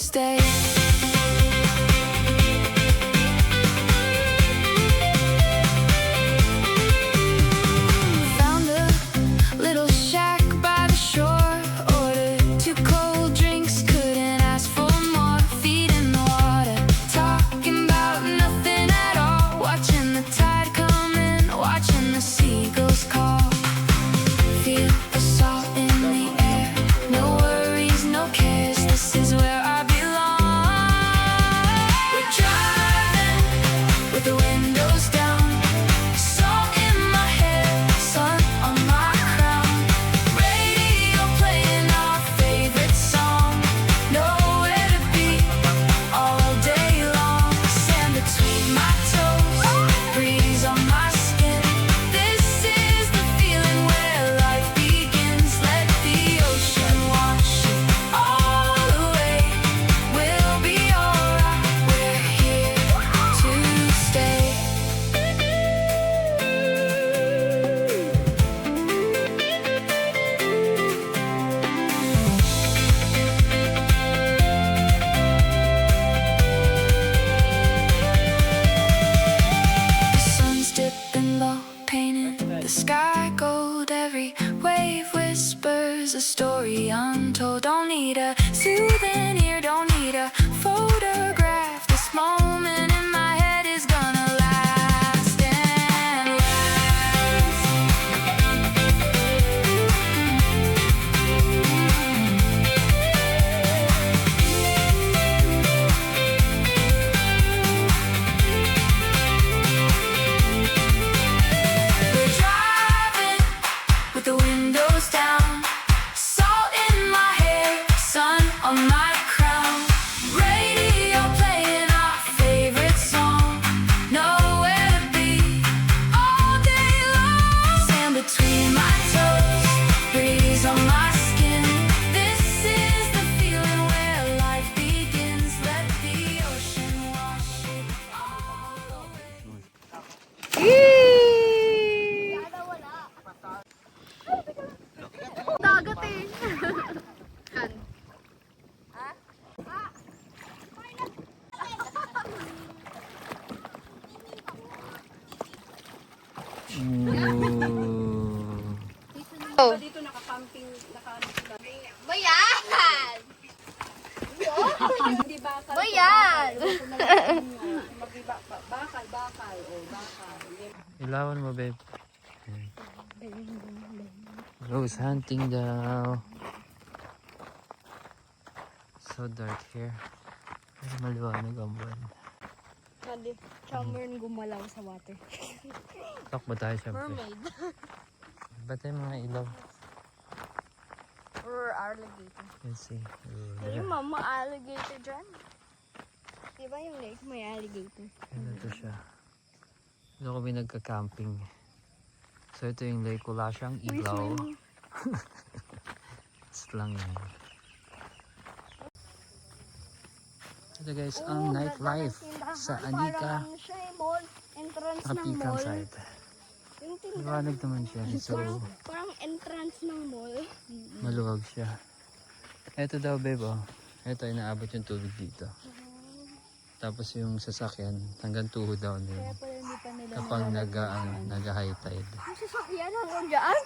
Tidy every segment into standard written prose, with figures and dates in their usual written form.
stay. Found a little shack by the shore, ordered 2 cold drinks, couldn't ask for more. Feet in the water, talking about nothing at all, watching the tide come in, watching the seagulls call. Feel the salt in the air, no worries, no cares, this is where I belong. We're driving with the windows down, salt in my hair, sun on my crown, radio playing our favorite song, nowhere to be all day long. Sand between my toes, breeze on my skin, this is the feeling where life begins. Let the ocean wash it all away, we'll be alright, we're here to stay. The sun's dipping low, painting the sky gold. Every wave whispers a story untold. Don't need a souvenir, don't need a photograph. This moment in my head is gonna last and last. We're driving with the windows down, salt in my hair, sun on my crown, radio playing our favorite song, nowhere to be all day long. Sand between my toes, breeze on my skin, this is the feeling where life begins. Let the ocean wash it all away. Dagat eh. Kan. Oh. Dito naka-camping, Bayan! hindi bakal. Bayan! Bakal. O, bakal. Ilawan mo, babe. Rose hunting daw. So dark here. Pero maliwanag ang buwan. Hindi. Cameron gumalaw sa water. Takbo tayo syempre. Mermaid. Ba't tayo mga ilaw? Or alligator. Let's see. Yung mama alligator dyan. Diba yung lake may alligator? Ano to siya? Ito kami nagka-camping. So ito yung lake, wala siyang ilaw. It's lang yan. Ito guys, ang nightlife sa Anica. Parang siya yung mall. Entrance ng Nakapikang mall. site. Yung tindahan. Liwanag naman siya. So Parang entrance ng mall. maluwag siya. Ito daw babe oh. Ito ay naabot yung tubig dito. Tapos yung sasakyan hanggang tuhod daw nila. Kaya pala hindi pa nila Kapag nag-high tide. yung sasakyan hanggang dyan.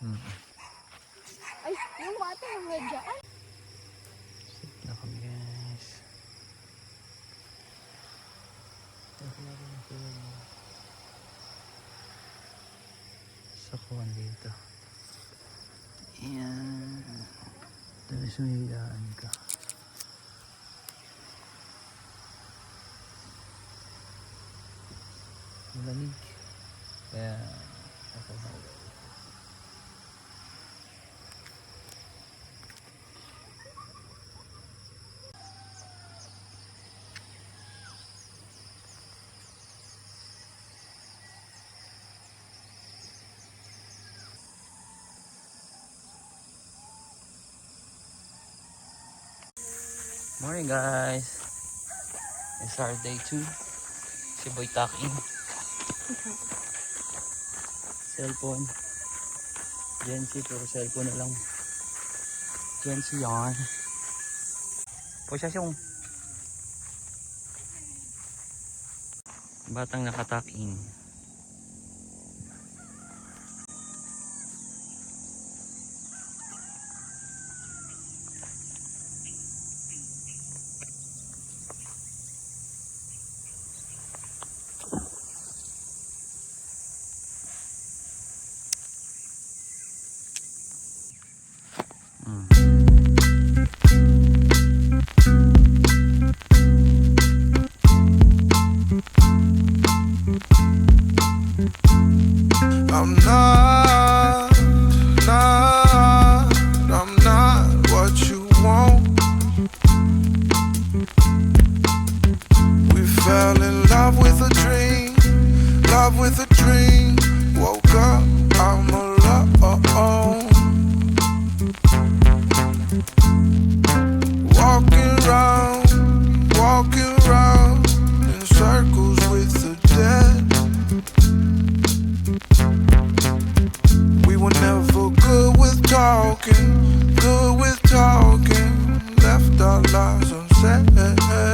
Mm. Ay, yung water hanggang dyan. Sit na kami guys. Sakuan dito. Ayan. Dami sumigaan ka. Malamig. Kaya ako na. Morning guys. It's our day 2. Si Boy Taking. Cellphone. Gen Z, puro cellphone na lang. Gen Z yan. Posasyong. Batang nakataking. I'm not what you want. We fell in love with a dream, woke up, I'm alone. Walking round in circles with the dead. We were never good with talking, left our lives unsaid.